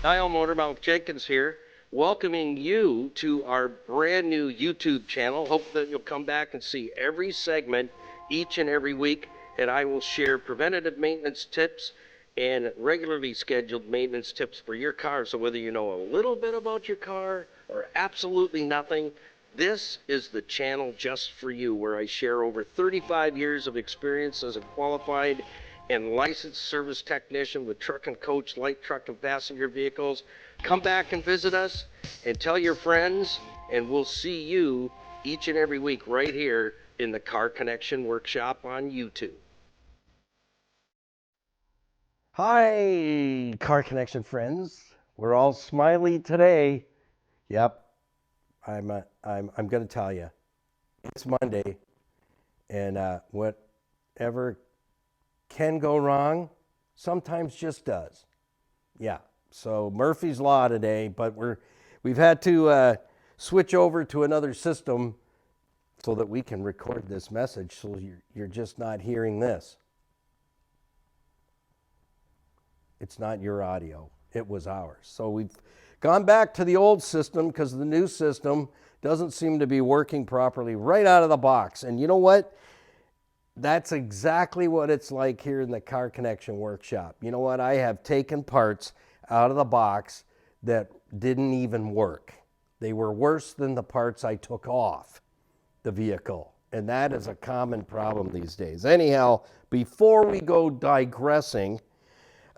Niall Motormouth Jenkins here, welcoming you to our brand new YouTube channel. Hope that you'll come back and see every segment each and every week, and I will share preventative maintenance tips and regularly scheduled maintenance tips for your car. So whether you know a little bit about your car or absolutely nothing, this is the channel just for you, where I share over 35 years of experience as a qualified and licensed service technician with truck and coach, light truck and passenger vehicles. Come back and visit us and tell your friends, and we'll see you each and every week right here in the Car Connection Workshop on YouTube. Hi, Car Connection friends. We're all smiley today. Yep, I'm going to tell you, it's Monday, and whatever can go wrong sometimes just does. Yeah, so Murphy's Law today, but we've had to switch over to another system so that we can record this message, so you're just not hearing this. It's not your audio, it was ours. So we've gone back to the old system because the new system doesn't seem to be working properly right out of the box. And you know what? That's exactly what it's like here in the Car Connection Workshop. You know what? I have taken parts out of the box that didn't even work. They were worse than the parts I took off the vehicle. And that is a common problem these days. Anyhow, before we go digressing,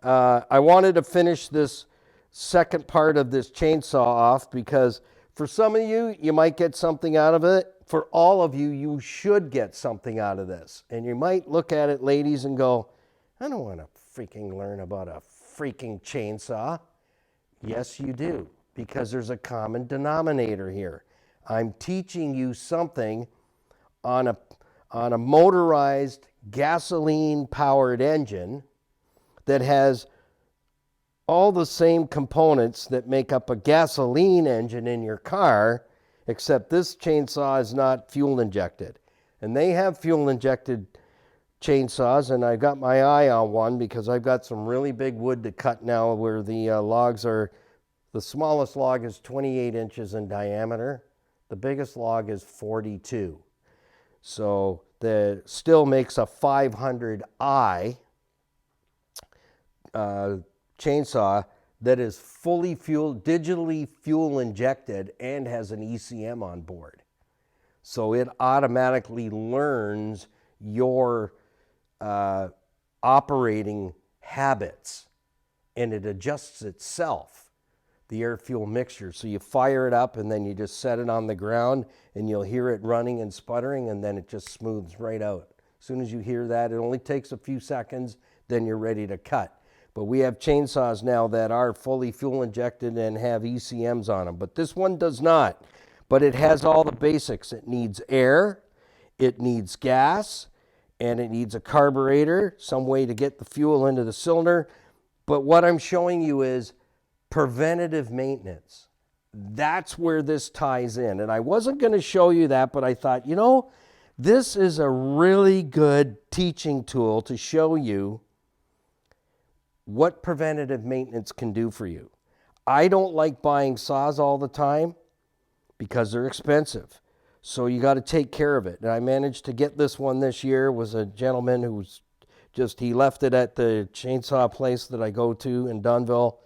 I wanted to finish this second part of this chainsaw off because for some of you, you might get something out of it. For all of you, you should get something out of this. And you might look at it, ladies, and go, I don't want to freaking learn about a freaking chainsaw. Yes, you do, because there's a common denominator here. I'm teaching you something on a motorized gasoline-powered engine that has all the same components that make up a gasoline engine in your car, except this chainsaw is not fuel injected. And they have fuel injected chainsaws, and I've got my eye on one because I've got some really big wood to cut now where the logs are, the smallest log is 28 inches in diameter. The biggest log is 42. So that still makes a 500i chainsaw that is fully digitally fuel injected and has an ECM on board. So it automatically learns your operating habits and it adjusts itself, the air fuel mixture. So you fire it up and then you just set it on the ground and you'll hear it running and sputtering and then it just smooths right out. As soon as you hear that, it only takes a few seconds, then you're ready to cut. But we have chainsaws now that are fully fuel injected and have ECMs on them. But this one does not. But it has all the basics. It needs air, it needs gas, and it needs a carburetor, some way to get the fuel into the cylinder. But what I'm showing you is preventative maintenance. That's where this ties in. And I wasn't going to show you that, but I thought, you know, this is a really good teaching tool to show you what preventative maintenance can do for you. I don't like buying saws all the time because they're expensive. So you got to take care of it. And I managed to get this one this year. It was a gentleman who was he left it at the chainsaw place that I go to in Dunville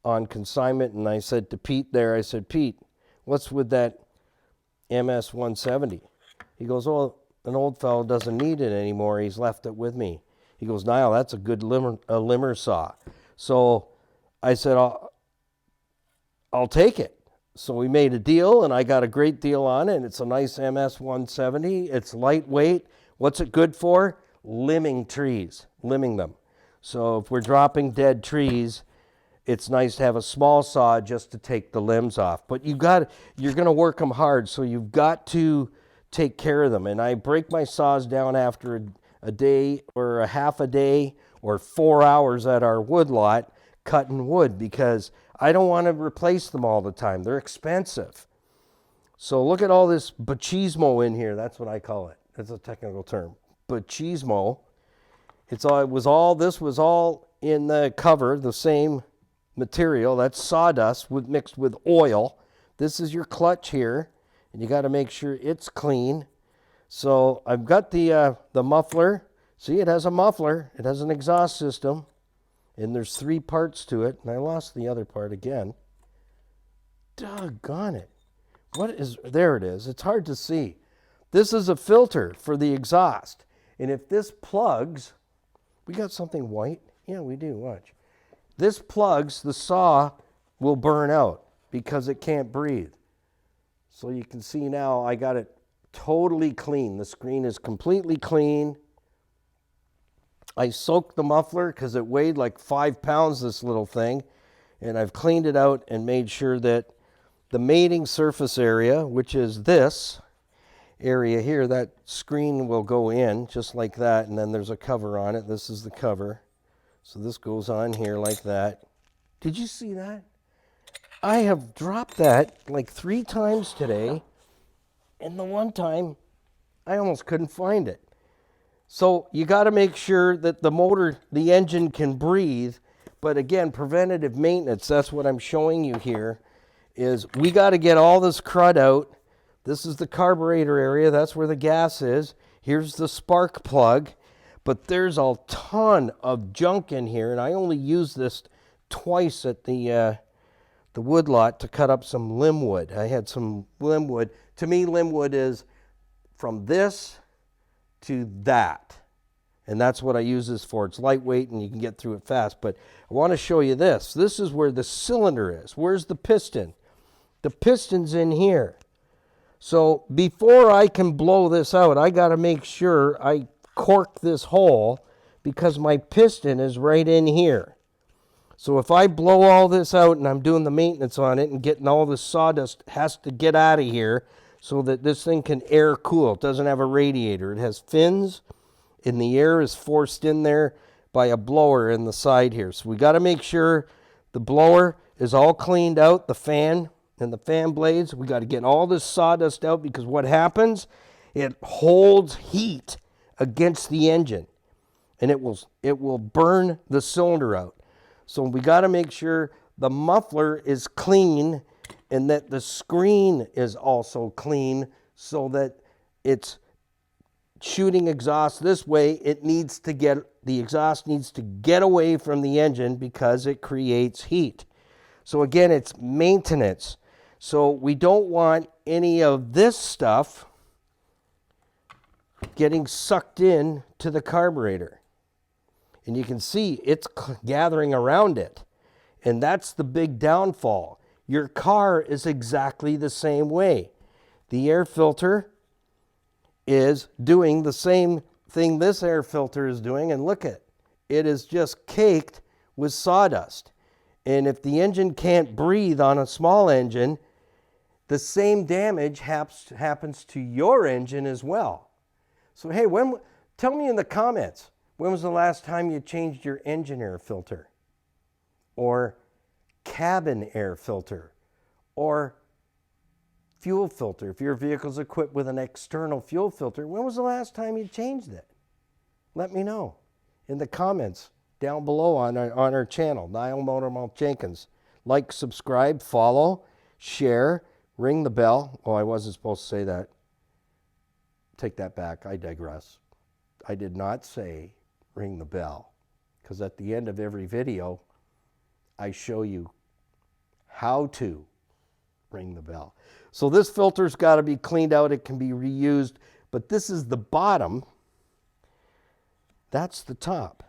on consignment. And I said to Pete there, I said, Pete, what's with that MS 170? He goes, oh, an old fellow doesn't need it anymore. He's left it with me. He goes, Niall, that's a good limber saw. So I said, I'll take it. So we made a deal, and I got a great deal on it. It's a nice MS 170. It's lightweight. What's it good for? Limbing trees, limbing them. So if we're dropping dead trees, it's nice to have a small saw just to take the limbs off. But you're going to work them hard, so you've got to take care of them. And I break my saws down after a day or a half a day or 4 hours at our wood lot cutting wood because I don't want to replace them all the time. They're expensive. So look at all this machismo in here. That's what I call it. That's a technical term. Machismo. This was all in the cover, the same material. That's sawdust mixed with oil. This is your clutch here, and you got to make sure it's clean. So I've got the muffler. See, it has a muffler. It has an exhaust system, and there's 3 parts to it. And I lost the other part again. Doggone it. There it is. It's hard to see. This is a filter for the exhaust. And if this plugs, we got something white? Yeah, we do, watch. This plugs, the saw will burn out because it can't breathe. So you can see now I got it totally clean. The screen is completely clean. I soaked the muffler because it weighed like 5 pounds, this little thing. And I've cleaned it out and made sure that the mating surface area, which is this area here, that screen will go in just like that, and then there's a cover on it. This is the cover. So this goes on here like that. Did you see that? I have dropped that like 3 times today, and the one time I almost couldn't find it. So you got to make sure that the engine can breathe. But again, preventative maintenance, that's what I'm showing you here, is we got to get all this crud out. This is the carburetor area. That's where the gas is. Here's the spark plug. But there's a ton of junk in here, and I only used this twice at the woodlot to cut up some limbwood. I had some limbwood. To me, limbwood is from this to that. And that's what I use this for. It's lightweight and you can get through it fast. But I want to show you this. This is where the cylinder is. Where's the piston? The piston's in here. So before I can blow this out, I got to make sure I cork this hole because my piston is right in here. So if I blow all this out and I'm doing the maintenance on it and getting all this sawdust has to get out of here so that this thing can air cool. It doesn't have a radiator. It has fins and the air is forced in there by a blower in the side here. So we got to make sure the blower is all cleaned out, the fan and the fan blades. We got to get all this sawdust out because what happens, it holds heat against the engine and it will burn the cylinder out. So we got to make sure the muffler is clean and that the screen is also clean so that it's shooting exhaust this way. The exhaust needs to get away from the engine because it creates heat. So again, it's maintenance. So we don't want any of this stuff getting sucked in to the carburetor. And you can see it's gathering around it. And that's the big downfall. Your car is exactly the same way. The air filter is doing the same thing this air filter is doing. And look at it. It is just caked with sawdust. And if the engine can't breathe on a small engine, the same damage happens to your engine as well. So hey, tell me in the comments, when was the last time you changed your engine air filter? Or cabin air filter? Or fuel filter? If your vehicle's equipped with an external fuel filter, when was the last time you changed it? Let me know in the comments down below on our channel, Niall Motormouth Jenkins. Like, subscribe, follow, share, ring the bell. Oh, I wasn't supposed to say that. Take that back. I digress. I did not say ring the bell because at the end of every video, I show you how to ring the bell. So this filter's got to be cleaned out. It can be reused, but this is the bottom. That's the top.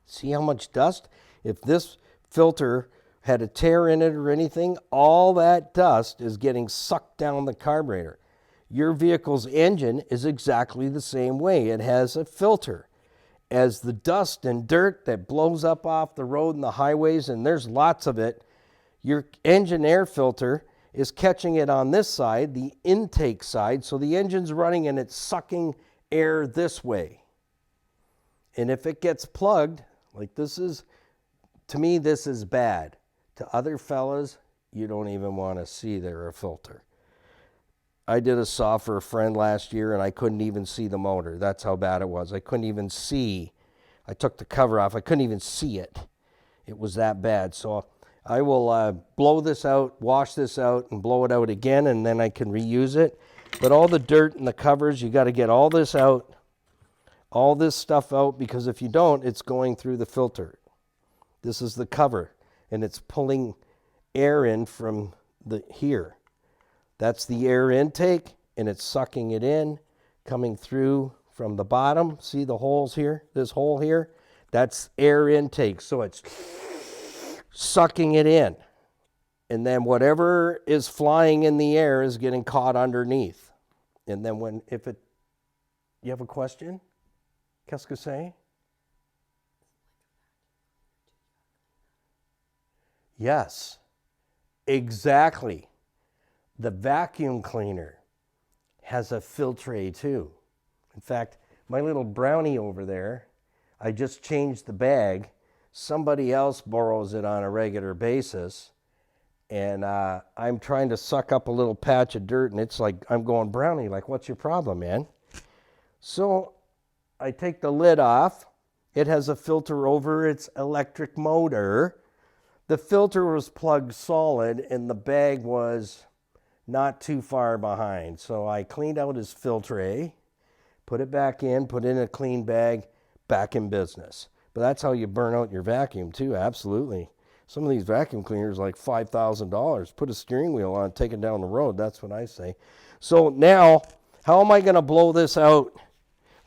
See how much dust? If this filter had a tear in it or anything, all that dust is getting sucked down the carburetor. Your vehicle's engine is exactly the same way. It has a filter. As the dust and dirt that blows up off the road and the highways, and there's lots of it, your engine air filter is catching it on this side, the intake side, so the engine's running and it's sucking air this way. And if it gets plugged, like this is, to me, this is bad. To other fellas, you don't even want to see their filter. I did a saw for a friend last year and I couldn't even see the motor. That's how bad it was. I couldn't even see. I took the cover off. I couldn't even see it. It was that bad. So I will blow this out, wash this out, and blow it out again, and then I can reuse it. But all the dirt and the covers, you got to get all this out, all this stuff out, because if you don't, it's going through the filter. This is the cover, and it's pulling air in from here. That's the air intake, and it's sucking it in, coming through from the bottom. See the holes here? This hole here? That's air intake. So it's sucking it in. And then whatever is flying in the air is getting caught underneath. And then you have a question? Qu'est-ce que c'est? Yes, exactly. The vacuum cleaner has a filtre too. In fact, my little brownie over there, I just changed the bag. Somebody else borrows it on a regular basis. And I'm trying to suck up a little patch of dirt, and it's like, I'm going, Brownie, like, what's your problem, man? So I take the lid off. It has a filter over its electric motor. The filter was plugged solid, and the bag was not too far behind. So I cleaned out his filtre, put it back in, put in a clean bag, back in business. But that's how you burn out your vacuum too, absolutely. Some of these vacuum cleaners like $5,000. Put a steering wheel on, take it down the road. That's what I say. So now, how am I going to blow this out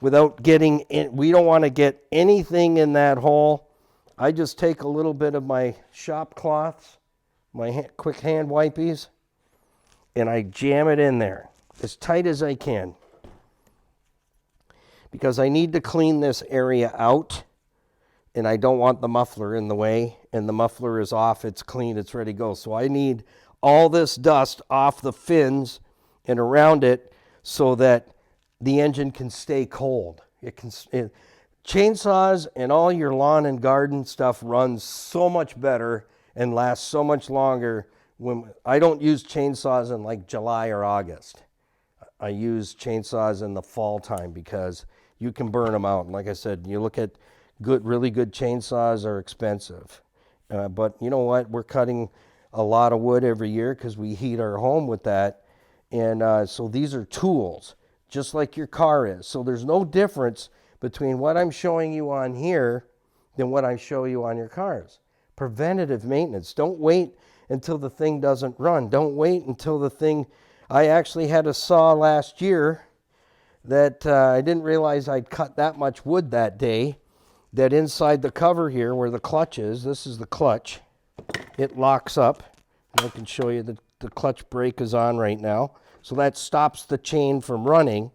without getting in? We don't want to get anything in that hole. I just take a little bit of my shop cloths, my quick hand wipies, and I jam it in there as tight as I can, because I need to clean this area out, and I don't want the muffler in the way, and the muffler is off, it's clean, it's ready to go. So I need all this dust off the fins and around it so that the engine can stay cold. Chainsaws and all your lawn and garden stuff runs so much better and lasts so much longer. When I don't use chainsaws in like July or August. I use chainsaws in the fall time because you can burn them out. And like I said, you look at really good chainsaws are expensive. But you know what? We're cutting a lot of wood every year because we heat our home with that. And so these are tools, just like your car is. So there's no difference between what I'm showing you on here than what I show you on your cars. Preventative maintenance. Don't wait until the thing doesn't run. Don't wait until the thing... I actually had a saw last year that I didn't realize I'd cut that much wood that day, that inside the cover here where the clutch is, this is the clutch, it locks up. And I can show you that the clutch brake is on right now. So that stops the chain from running.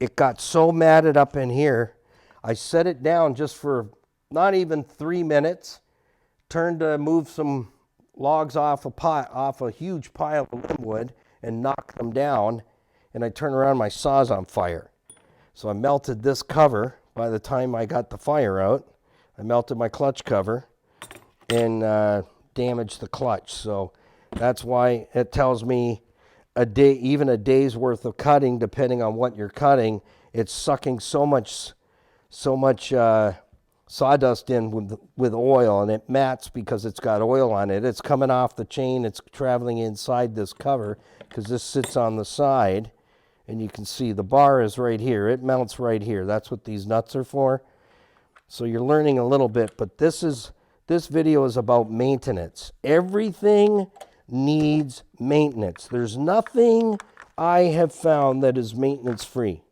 It got so matted up in here, I set it down just for not even 3 minutes, turned to move some logs off a huge pile of limbwood and knocked them down, and I turned around, my saw's on fire. So I melted this cover by the time I got the fire out. I melted my clutch cover and damaged the clutch. So that's why it tells me a day, even a day's worth of cutting, depending on what you're cutting, it's sucking so much sawdust in with oil, and it mats because it's got oil on it. It's coming off the chain, it's traveling inside this cover because this sits on the side, and you can see the bar is right here. It mounts right here. That's what these nuts are for. So you're learning a little bit, but this video is about maintenance. Everything needs maintenance. There's nothing I have found that is maintenance free.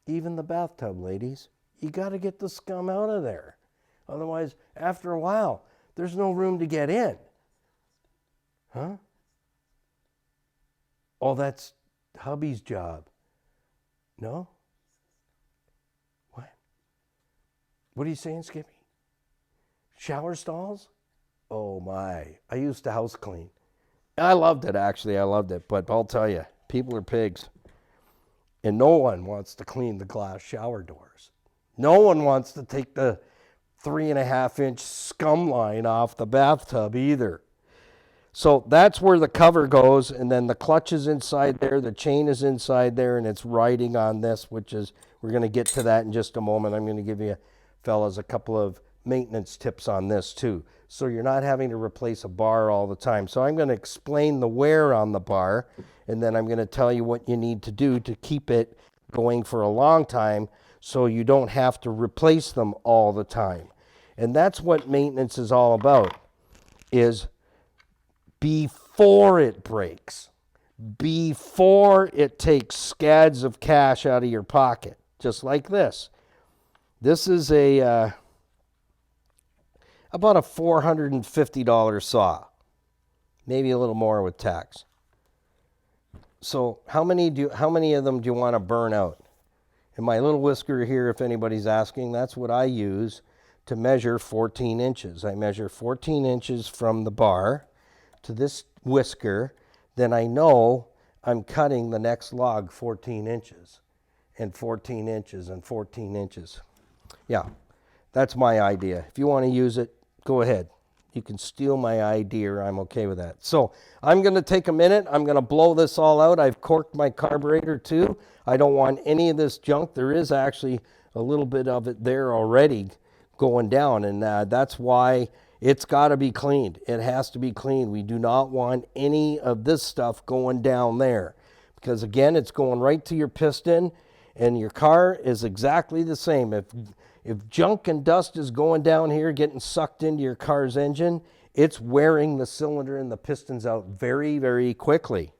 Even the bathtub, ladies. You got to get the scum out of there. Otherwise, after a while, there's no room to get in. Huh? Oh, that's hubby's job. No? What? What are you saying, Skippy? Shower stalls? Oh my. I used to house clean. I loved it, actually. I loved it. But I'll tell you, people are pigs. And no one wants to clean the glass shower doors. No one wants to take the 3.5-inch scum line off the bathtub either. So that's where the cover goes, and then the clutch is inside there, the chain is inside there, and it's riding on this, which is, we're going to get to that in just a moment. I'm going to give you fellas, a couple of maintenance tips on this too. So you're not having to replace a bar all the time. So I'm going to explain the wear on the bar, and then I'm going to tell you what you need to do to keep it going for a long time so you don't have to replace them all the time. And that's what maintenance is all about, is before it breaks, before it takes scads of cash out of your pocket, just like this. This is about a $450 saw, maybe a little more with tax. So how many of them do you want to burn out? And my little whisker here, if anybody's asking, that's what I use to measure 14 inches. I measure 14 inches from the bar to this whisker, then I know I'm cutting the next log 14 inches and 14 inches and 14 inches. Yeah, that's my idea. If you want to use it, go ahead. You can steal my idea, I'm okay with that. So I'm going to take a minute. I'm going to blow this all out. I've corked my carburetor too. I don't want any of this junk. There is actually a little bit of it there already going down, and that's why it's got to be cleaned. It has to be cleaned. We do not want any of this stuff going down there, because again, it's going right to your piston, and your car is exactly the same. If junk and dust is going down here, getting sucked into your car's engine, it's wearing the cylinder and the pistons out very, very quickly.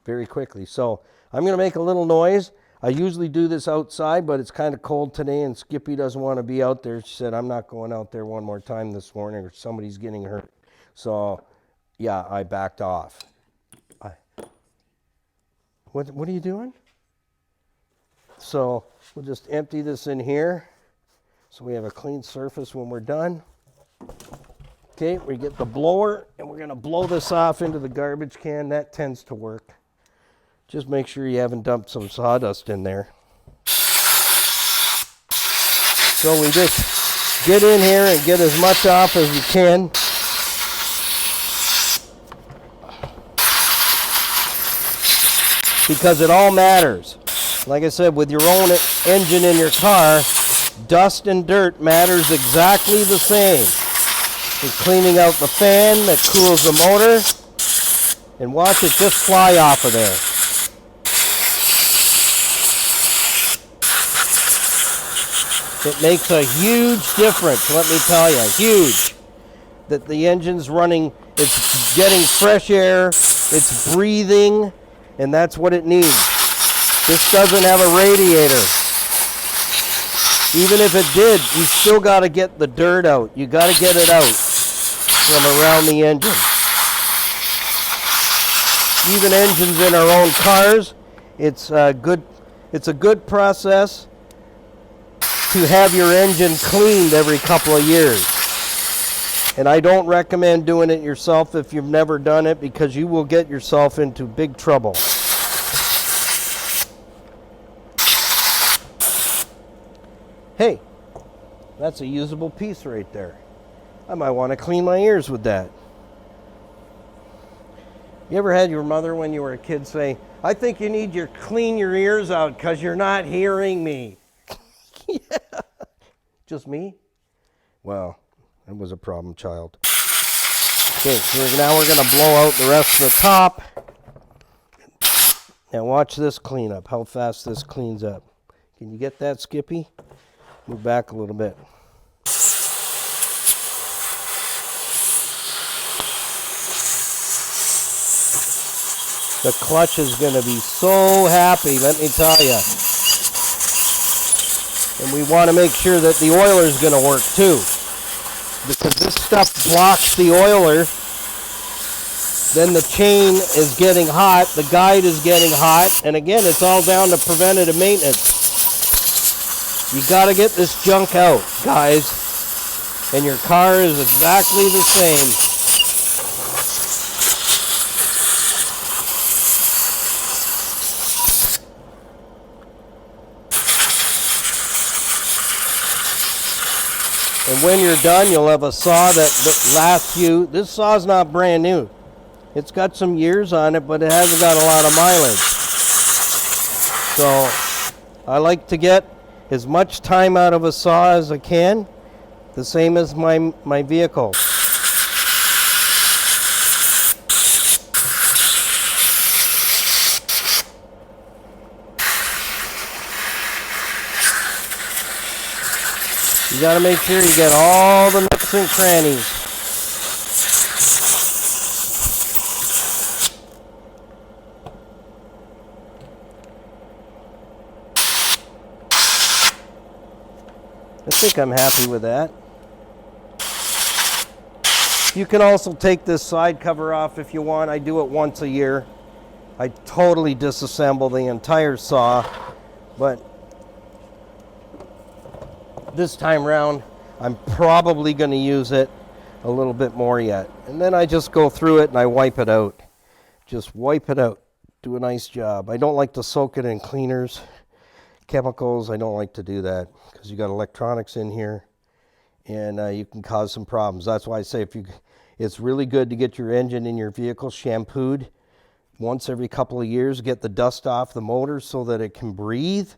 Very quickly. So I'm going to make a little noise. I usually do this outside, but it's kind of cold today, and Skippy doesn't want to be out there. She said, I'm not going out there one more time this morning, or somebody's getting hurt. So, yeah, I backed off. What are you doing? So we'll just empty this in here so we have a clean surface when we're done. Okay, we get the blower, and we're going to blow this off into the garbage can. That tends to work. Just make sure you haven't dumped some sawdust in there. So we just get in here and get as much off as you can. Because it all matters. Like I said, with your own engine in your car, dust and dirt matters exactly the same. You're cleaning out the fan that cools the motor, and watch it just fly off of there. It makes a huge difference, let me tell you, huge. That the engine's running, it's getting fresh air, it's breathing, and that's what it needs. This doesn't have a radiator. Even if it did, you still got to get the dirt out. You got to get it out from around the engine. Even engines in our own cars, it's a good process to have your engine cleaned every couple of years. And I don't recommend doing it yourself if you've never done it, because you will get yourself into big trouble. Hey, that's a usable piece right there. I might want to clean my ears with that. You ever had your mother when you were a kid say, I think you need to clean your ears out because you're not hearing me? Yeah. Just me? Well, that was a problem child. Okay, so now we're going to blow out the rest of the top. Now watch this cleanup, how fast this cleans up. Can you get that, Skippy? Move back a little bit. The clutch is going to be so happy, let me tell you. And we want to make sure that the oiler is going to work too. Because this stuff blocks the oiler. Then the chain is getting hot, the guide is getting hot, and again, it's all down to preventative maintenance. You got to get this junk out, guys. And your car is exactly the same. And when you're done, you'll have a saw that lasts you. This saw's not brand new. It's got some years on it, but it hasn't got a lot of mileage. So I like to get as much time out of a saw as I can, the same as my vehicle. You got to make sure you get all the nooks and crannies. I think I'm happy with that. You can also take this side cover off if you want. I do it once a year. I totally disassemble the entire saw, but this time around, I'm probably going to use it a little bit more yet. And then I just go through it and I wipe it out. Just wipe it out. Do a nice job. I don't like to soak it in cleaners, chemicals. I don't like to do that because you got electronics in here and you can cause some problems. That's why I say it's really good to get your engine in your vehicle shampooed once every couple of years. Get the dust off the motor so that it can breathe,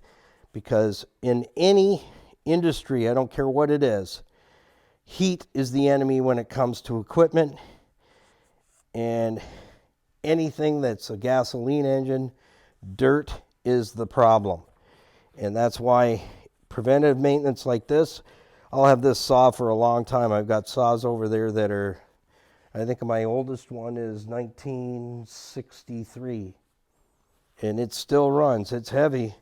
because in any industry, I don't care what it is, heat is the enemy when it comes to equipment, and anything that's a gasoline engine, dirt is the problem. And that's why preventative maintenance like this, I'll have this saw for a long time. I've got saws over there that are, I think my oldest one is 1963, and it still runs. It's heavy,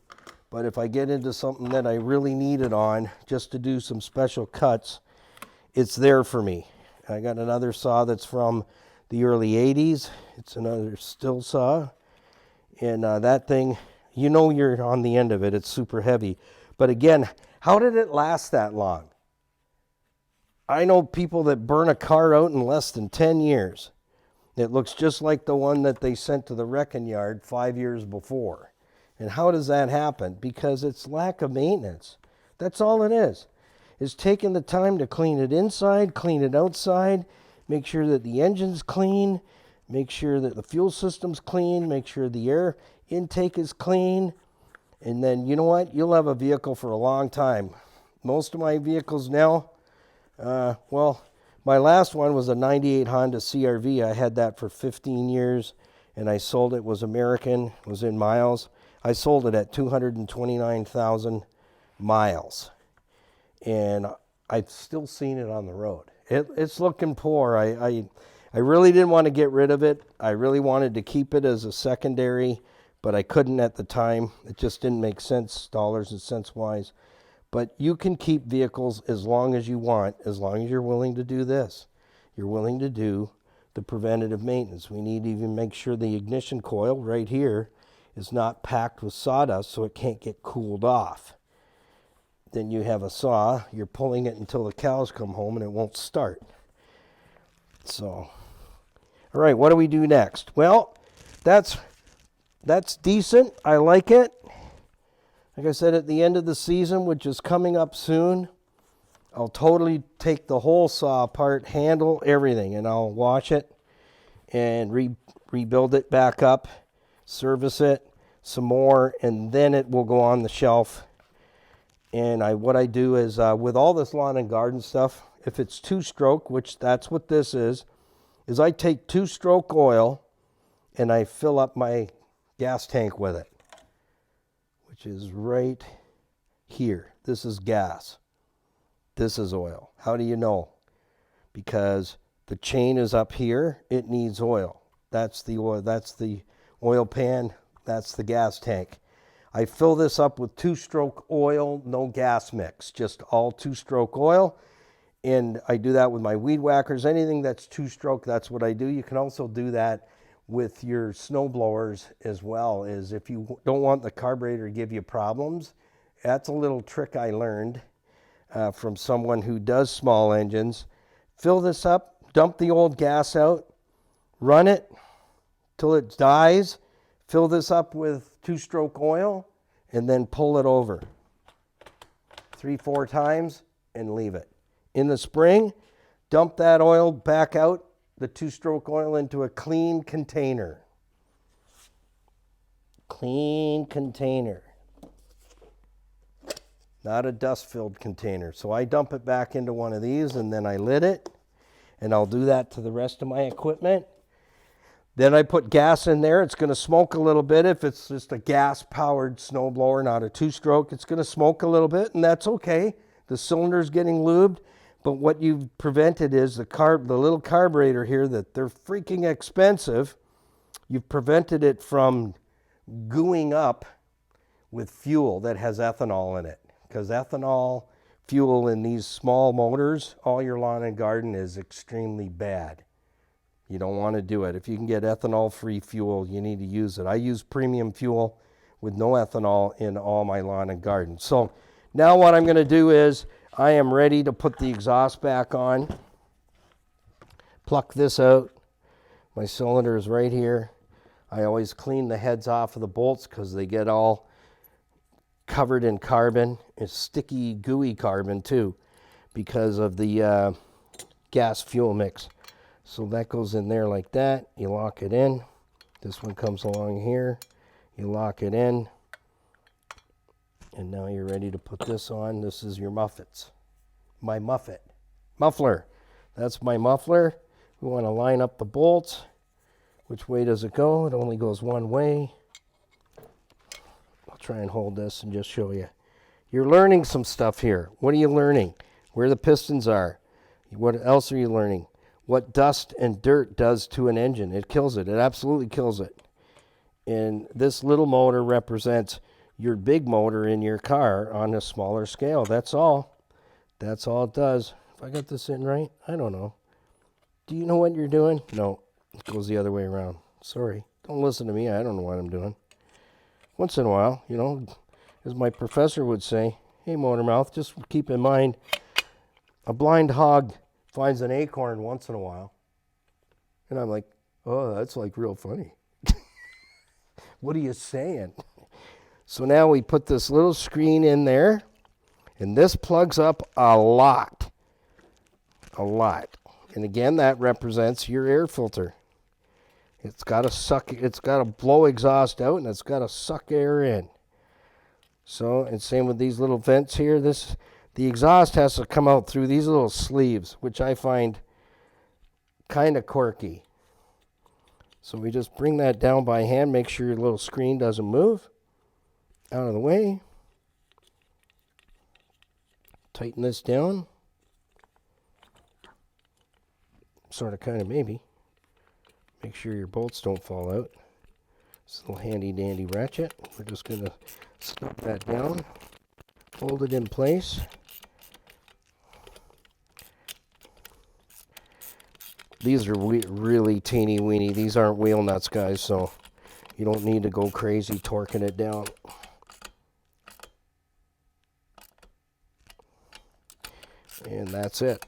but if I get into something that I really need it on, just to do some special cuts, it's there for me. I got another saw that's from the early 80s. It's another still saw, and that thing, you know you're on the end of it. It's super heavy. But again, how did it last that long? I know people that burn a car out in less than 10 years. It looks just like the one that they sent to the wrecking yard 5 years before. And how does that happen? Because it's lack of maintenance. That's all it is. It's taking the time to clean it inside, clean it outside, make sure that the engine's clean, make sure that the fuel system's clean, make sure the air intake is clean. And then, you know what? You'll have a vehicle for a long time. Most of my vehicles now, well, my last one was a 98 Honda CR-V. I had that for 15 years, and I sold it. It was American, it was in miles. I sold it at 229,000 miles, and I've still seen it on the road. It's looking poor. I really didn't want to get rid of it. I really wanted to keep it as a secondary, but I couldn't at the time. It just didn't make sense, dollars and cents wise. But you can keep vehicles as long as you want, as long as you're willing to do this. You're willing to do the preventative maintenance. We need to even make sure the ignition coil right here is not packed with sawdust so it can't get cooled off. Then you have a saw, you're pulling it until the cows come home and it won't start. So, all right, what do we do next? Well, that's decent. I like it. Like I said, at the end of the season, which is coming up soon, I'll totally take the whole saw apart, handle everything, and I'll wash it and rebuild it back up, service it some more, and then it will go on the shelf. And what I do is, with all this lawn and garden stuff, if it's two-stroke, which that's what this is I take two-stroke oil and I fill up my gas tank with it, which is right here. This is gas. This is oil. How do you know? Because the chain is up here. It needs oil. That's the oil. That's the oil pan. That's the gas tank. I fill this up with two-stroke oil, no gas mix, just all two-stroke oil. And I do that with my weed whackers. Anything that's two-stroke, that's what I do. You can also do that with your snow blowers as well. Is if you don't want the carburetor to give you problems, that's a little trick I learned from someone who does small engines. Fill this up, dump the old gas out, run it till it dies, fill this up with two-stroke oil, and then pull it over 3-4 times and leave it. In the spring, dump that oil back out, the two-stroke oil, into a clean container. Clean container. not a dust-filled container. So I dump it back into one of these, and then I lid it, and I'll do that to the rest of my equipment. Then I put gas in there. It's going to smoke a little bit. If it's just a gas-powered snowblower, not a two-stroke, it's going to smoke a little bit, and that's okay. The cylinder's getting lubed, but what you've prevented is the little carburetor here, that they're freaking expensive. You've prevented it from gooing up with fuel that has ethanol in it, because ethanol fuel in these small motors, all your lawn and garden, is extremely bad. You don't want to do it. If you can get ethanol-free fuel, you need to use it. I use premium fuel with no ethanol in all my lawn and garden. So now what I'm going to do is I am ready to put the exhaust back on. Pluck this out. My cylinder is right here. I always clean the heads off of the bolts because they get all covered in carbon. It's sticky, gooey carbon too because of the gas fuel mix. So that goes in there like that. You lock it in. This one comes along here. You lock it in. And now you're ready to put this on. This is your muffets. My muffler. That's my muffler. We want to line up the bolts. Which way does it go? It only goes one way. I'll try and hold this and just show you. You're learning some stuff here. What are you learning? Where the pistons are. What else are you learning? What dust and dirt does to an engine. It kills it. It absolutely kills it. And this little motor represents your big motor in your car on a smaller scale. That's all. That's all it does. If I got this in right, I don't know. Do you know what you're doing? No, it goes the other way around. Sorry. Don't listen to me. I don't know what I'm doing. Once in a while, you know, as my professor would say, hey, motor mouth, just keep in mind, a blind hog finds an acorn once in a while. And I'm like, oh, that's like real funny. What are you saying? So now we put this little screen in there, and this plugs up a lot. A lot. And again, that represents your air filter. It's got to blow exhaust out, and it's got to suck air in. So, and same with these little vents here. The exhaust has to come out through these little sleeves, which I find kind of quirky. So we just bring that down by hand, make sure your little screen doesn't move. Out of the way. Tighten this down. Sort of, kind of, maybe. Make sure your bolts don't fall out. This little handy dandy ratchet. We're just going to snap that down. Hold it in place. These are really teeny weeny. These aren't wheel nuts, guys, so you don't need to go crazy torquing it down. And that's it.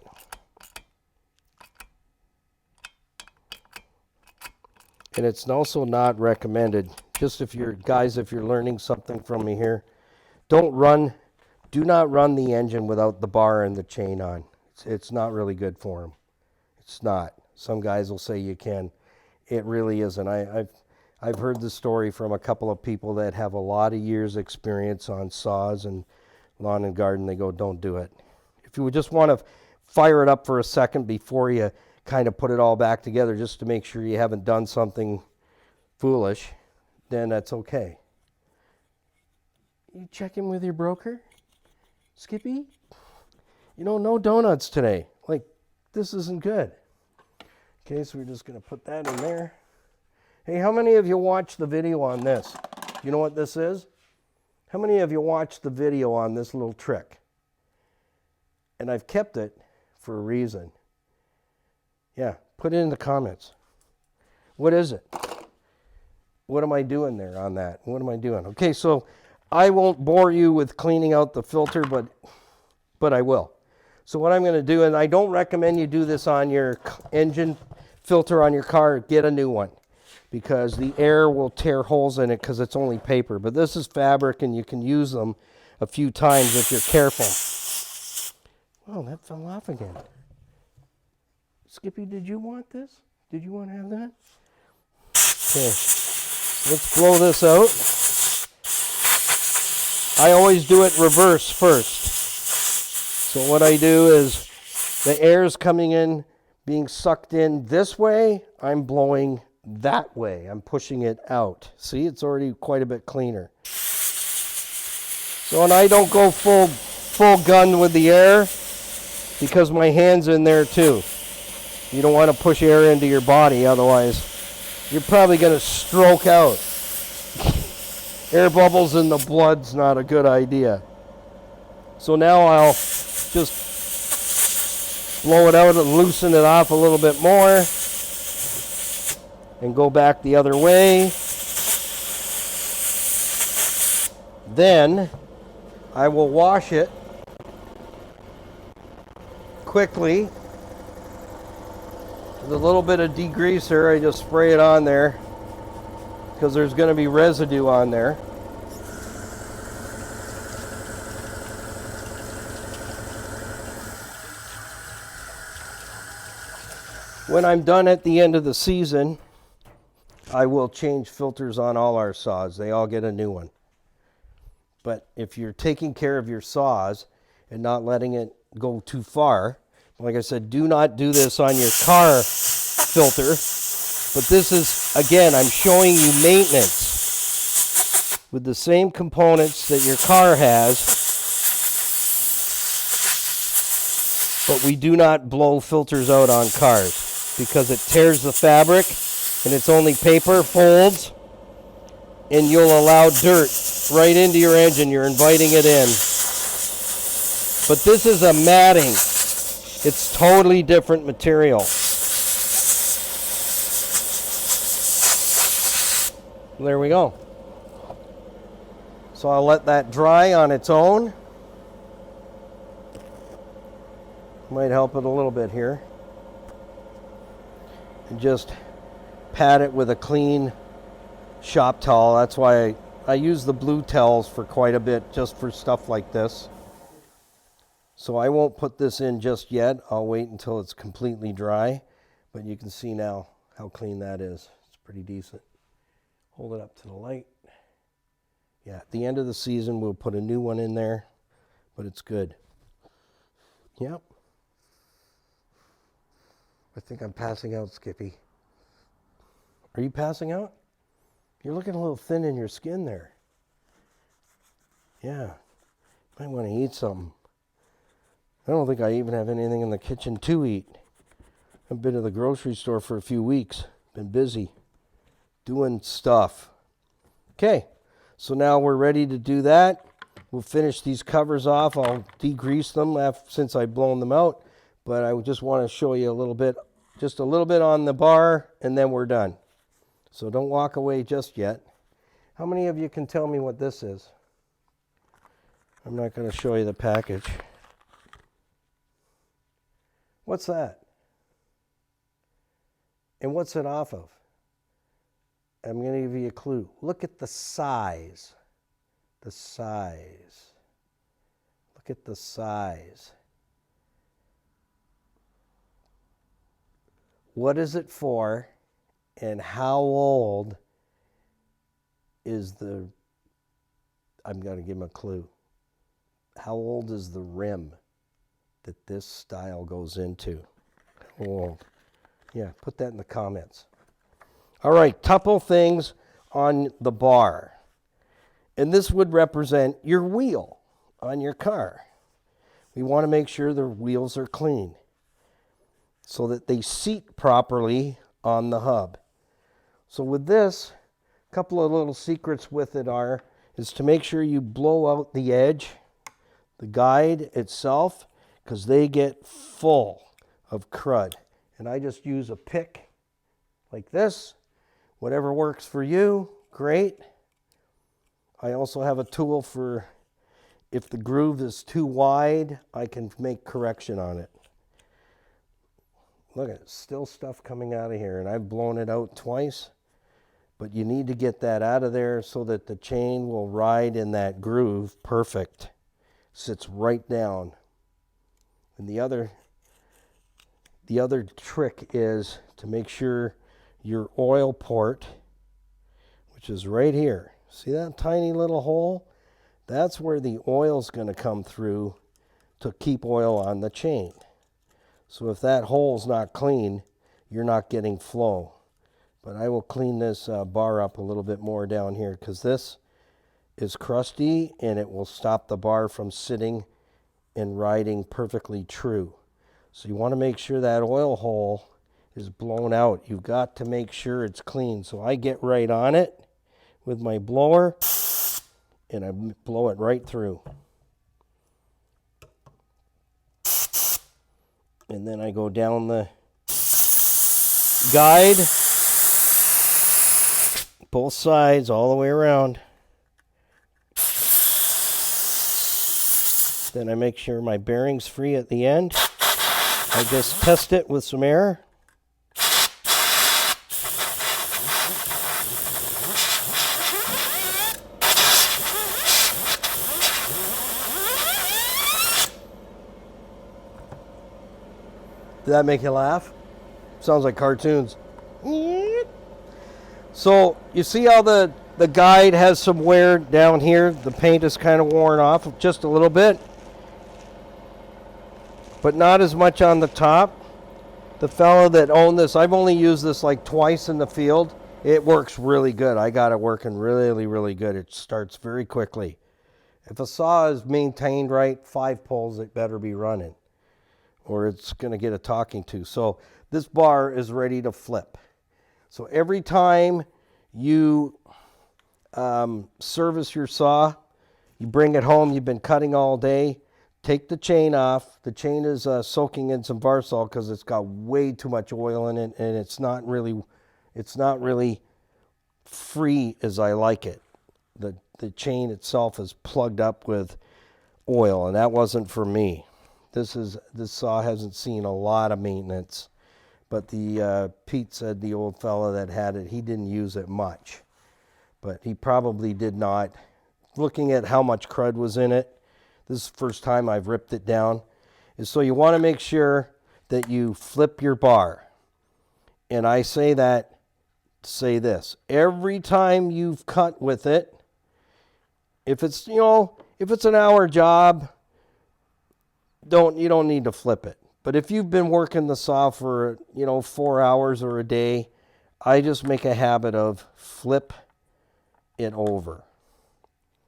And it's also not recommended, just if you're learning something from me here, do not run the engine without the bar and the chain on. It's not really good for them. It's not. Some guys will say you can. It really isn't. I've heard the story from a couple of people that have a lot of years experience on saws and lawn and garden. They go, don't do it. If you would just want to fire it up for a second before you kind of put it all back together just to make sure you haven't done something foolish, then that's okay. You checking with your broker? Skippy? You know, no donuts today. Like, this isn't good. Okay, so we're just going to put that in there. Hey, how many of you watched the video on this? You know what this is? How many of you watched the video on this little trick? And I've kept it for a reason. Yeah, put it in the comments. What is it? What am I doing there on that? What am I doing? Okay, so I won't bore you with cleaning out the filter, but I will. So what I'm going to do, and I don't recommend you do this on your engine filter on your car, get a new one, because the air will tear holes in it because it's only paper. But this is fabric, and you can use them a few times if you're careful. Oh, that fell off again. Skippy, did you want this? Did you want to have that? Okay, let's blow this out. I always do it reverse first. So what I do is the air is coming in, being sucked in this way. I'm blowing that way. I'm pushing it out. See, it's already quite a bit cleaner. So, and I don't go full gun with the air because my hand's in there too. You don't want to push air into your body, otherwise you're probably going to stroke out. Air bubbles in the blood's not a good idea. So now I'll just blow it out and loosen it off a little bit more and go back the other way. Then I will wash it quickly with a little bit of degreaser. I just spray it on there because there's going to be residue on there. When I'm done at the end of the season, I will change filters on all our saws. They all get a new one. But if you're taking care of your saws and not letting it go too far, like I said, do not do this on your car filter. But this is, again, I'm showing you maintenance with the same components that your car has. But we do not blow filters out on cars because it tears the fabric and it's only paper folds, and you'll allow dirt right into your engine. You're inviting it in. But this is a matting. It's totally different material. There we go. So I'll let that dry on its own. Might help it a little bit here. And just pat it with a clean shop towel. That's why I use the blue towels for quite a bit, just for stuff like this. So I won't put this in just yet. I'll wait until it's completely dry. But you can see now how clean that is. It's pretty decent. Hold it up to the light. Yeah, at the end of the season, we'll put a new one in there, but it's good. Yep. I think I'm passing out, Skippy. Are you passing out? You're looking a little thin in your skin there. Yeah, might want to eat something. I don't think I even have anything in the kitchen to eat. I've been to the grocery store for a few weeks. Been busy doing stuff. Okay, so now we're ready to do that. We'll finish these covers off. I'll degrease them since I've blown them out. But I just want to show you a little bit, just a little bit on the bar, and then we're done. So don't walk away just yet. How many of you can tell me what this is? I'm not going to show you the package. What's that? And what's it off of? I'm going to give you a clue. Look at the size. The size. Look at the size. What is it for, and how old is the, I'm going to give him a clue. How old is the rim that this style goes into? How old? Yeah, put that in the comments. All right, couple things on the bar. And this would represent your wheel on your car. We want to make sure the wheels are clean so that they seat properly on the hub. So with this, a couple of little secrets with it is to make sure you blow out the edge, the guide itself, because they get full of crud. And I just use a pick like this. Whatever works for you, great. I also have a tool for if the groove is too wide, I can make correction on it. Look at it, still stuff coming out of here, and I've blown it out twice. But you need to get that out of there so that the chain will ride in that groove perfect. Sits right down. And the other trick is to make sure your oil port, which is right here. See that tiny little hole? That's where the oil's going to come through to keep oil on the chain. So if that hole's not clean, you're not getting flow. But I will clean this bar up a little bit more down here because this is crusty and it will stop the bar from sitting and riding perfectly true. So you want to make sure that oil hole is blown out. You've got to make sure it's clean. So I get right on it with my blower and I blow it right through. And then I go down the guide, both sides, all the way around. Then I make sure my bearing's free at the end. I just test it with some air. Did that make you laugh? Sounds like cartoons. So you see how the guide has some wear down here? The paint is kind of worn off just a little bit, but not as much on the top. The fellow that owned this, I've only used this like twice in the field. It works really good. I got it working really, really good. It starts very quickly. If a saw is maintained right, 5 poles, it better be running, or it's going to get a talking to. So this bar is ready to flip. So every time you service your saw, you bring it home, you've been cutting all day, take the chain off. The chain is soaking in some Varsol because it's got way too much oil in it, and it's not really free as I like it. The chain itself is plugged up with oil, and that wasn't for me. This saw hasn't seen a lot of maintenance, but the Pete said, the old fella that had it, he didn't use it much, but he probably did not. Looking at how much crud was in it, this is the first time I've ripped it down. And so you want to make sure that you flip your bar. And I say this, every time you've cut with it, if it's an hour job, you don't need to flip it. But if you've been working the saw for 4 hours or a day, I just make a habit of flip it over.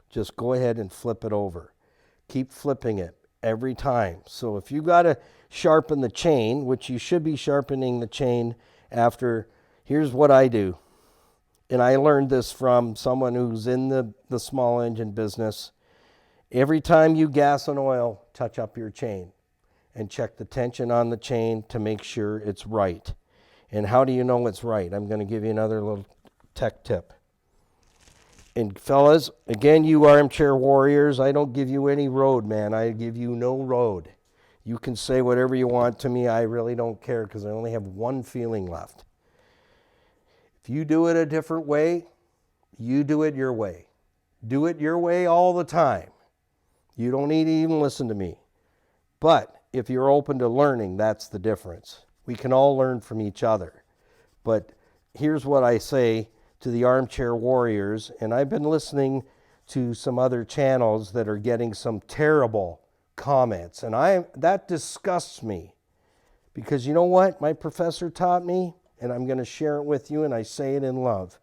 Just go ahead and flip it over. Keep flipping it every time. So if you got to sharpen the chain, which you should be sharpening the chain after, here's what I do. And I learned this from someone who's in the small engine business. Every time you gas and oil, touch up your chain and check the tension on the chain to make sure it's right. And how do you know it's right? I'm going to give you another little tech tip. And fellas, again, you armchair warriors, I don't give you any road, man. I give you no road. You can say whatever you want to me. I really don't care because I only have one feeling left. If you do it a different way, you do it your way. Do it your way all the time. You don't need to even listen to me. But if you're open to learning, that's the difference. We can all learn from each other. But here's what I say to the armchair warriors, and I've been listening to some other channels that are getting some terrible comments, and that disgusts me, because you know what my professor taught me, and I'm going to share it with you, and I say it in love.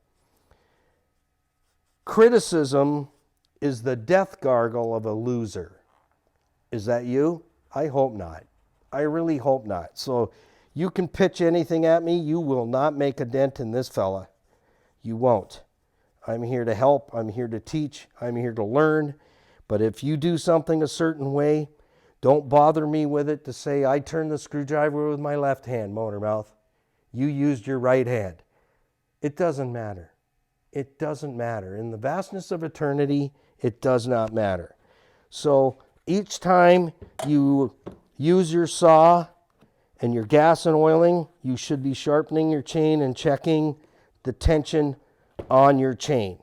Criticism is the death gargle of a loser. Is that you? I hope not. I really hope not. So you can pitch anything at me. You will not make a dent in this fella. You won't. I'm here to help. I'm here to teach. I'm here to learn. But if you do something a certain way, don't bother me with it to say, I turned the screwdriver with my left hand, Motormouth. You used your right hand. It doesn't matter. It doesn't matter. In the vastness of eternity, it does not matter. So each time you use your saw and your gas and oiling, you should be sharpening your chain and checking the tension on your chain.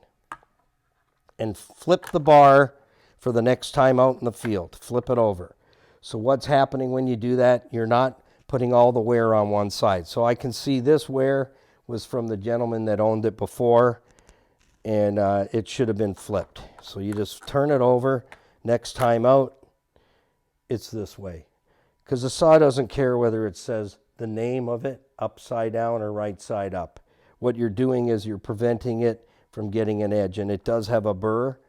And flip the bar for the next time out in the field. Flip it over. So what's happening when you do that? You're not putting all the wear on one side. So I can see this wear was from the gentleman that owned it before. and it should have been flipped. So you just turn it over. Next time out, it's this way. Because the saw doesn't care whether it says the name of it upside down or right side up. What you're doing is you're preventing it from getting an edge. And it does have a burr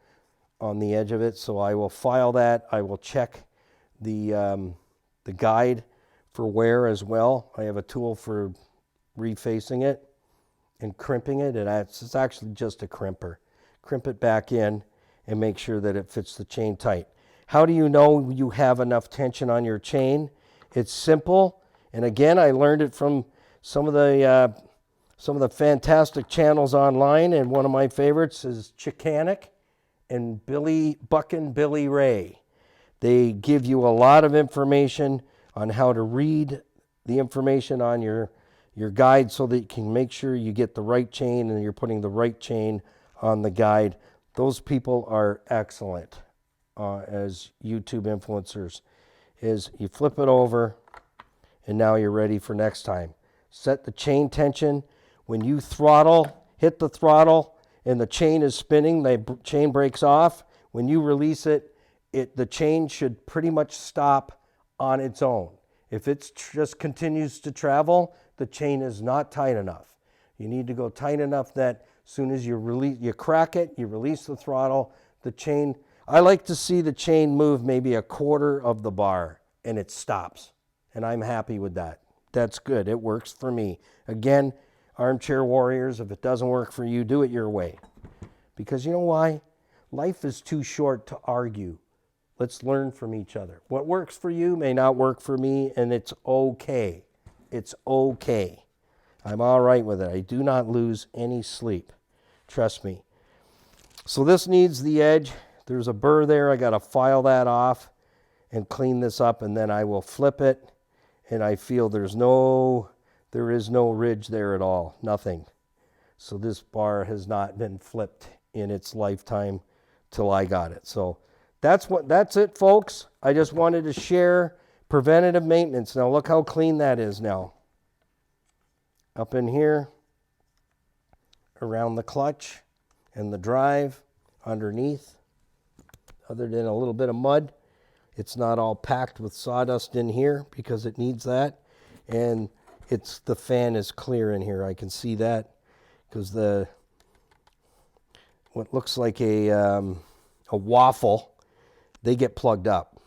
on the edge of it. So I will file that. I will check the guide for wear as well. I have a tool for refacing it and crimping it. And it's actually just a crimper. Crimp it back in and make sure that it fits the chain tight. How do you know you have enough tension on your chain? It's simple. And again, I learned it from some of the fantastic channels online. And one of my favorites is Chicanic and Buck and Billy Ray. They give you a lot of information on how to read the information on your guide so that you can make sure you get the right chain and you're putting the right chain on the guide. Those people are excellent as YouTube influencers. Is you flip it over and now you're ready for next time. Set the chain tension. When you hit the throttle and the chain is spinning, the chain breaks off. When you release it, the chain should pretty much stop on its own. If it just continues to travel, the chain is not tight enough. You need to go tight enough that as soon as you crack it, you release the throttle, the chain, I like to see the chain move maybe a quarter of the bar and it stops. And I'm happy with that. That's good. It works for me. Again, armchair warriors, if it doesn't work for you, do it your way. Because you know why? Life is too short to argue. Let's learn from each other. What works for you may not work for me, and it's okay. It's okay. I'm all right with it. I do not lose any sleep. Trust me. So this needs the edge. There's a burr there. I got to file that off and clean this up, and then I will flip it. And I feel there is no ridge there at all. Nothing. So this bar has not been flipped in its lifetime till I got it. So that's it, folks. I just wanted to share preventative maintenance. Now look how clean that is now. Up in here, around the clutch and the drive, underneath, other than a little bit of mud. It's not all packed with sawdust in here because it needs that. And the fan is clear in here. I can see that because what looks like a waffle, they get plugged up.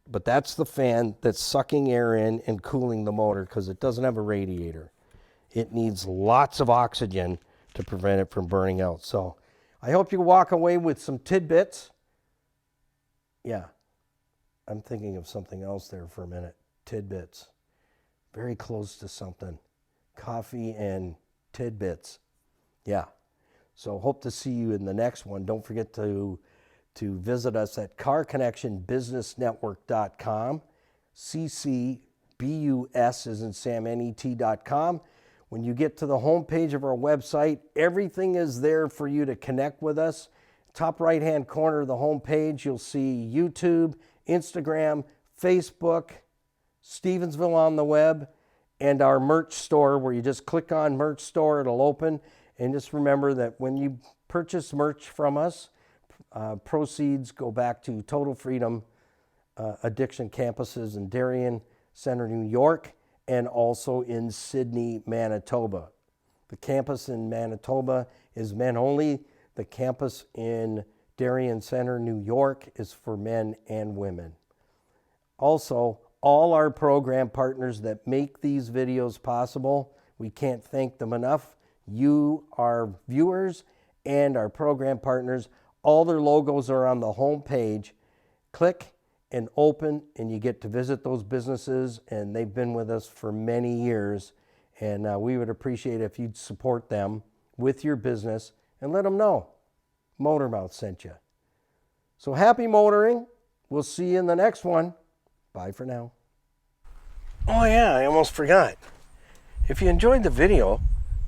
But that's the fan that's sucking air in and cooling the motor because it doesn't have a radiator. It needs lots of oxygen to prevent it from burning out. So I hope you walk away with some tidbits. Yeah, I'm thinking of something else there for a minute. Tidbits. Very close to something. Coffee and tidbits. Yeah. So hope to see you in the next one. Don't forget to visit us at carconnectionbusinessnetwork.com. CCBUS is in Sam, NET.com. When you get to the homepage of our website, everything is there for you to connect with us. Top right-hand corner of the homepage, you'll see YouTube, Instagram, Facebook, Stevensville on the web, and our merch store where you just click on merch store, it'll open. And just remember that when you purchase merch from us, proceeds go back to Total Freedom Addiction campuses in Darien Center, New York, and also in Sydney, Manitoba. The campus in Manitoba is men only. The campus in Darien Center, New York is for men and women. Also, all our program partners that make these videos possible, we can't thank them enough. You, our viewers, and our program partners, all their logos are on the home page. Click and open, and you get to visit those businesses, and they've been with us for many years. And we would appreciate if you'd support them with your business and let them know Motormouth sent you. So happy motoring. We'll see you in the next one. Bye for now. Oh yeah, I almost forgot. If you enjoyed the video,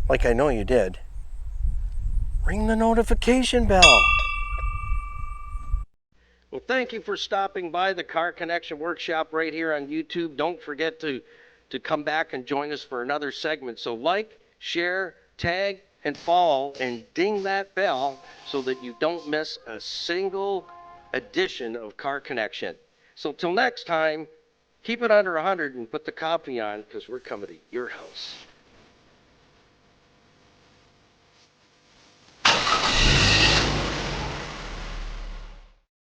like I know you did, ring the notification bell. Well, thank you for stopping by the Car Connection Workshop right here on YouTube. Don't forget to come back and join us for another segment. So like, share, tag, and follow and ding that bell so that you don't miss a single edition of Car Connection. So till next time, keep it under 100 and put the coffee on because we're coming to your house.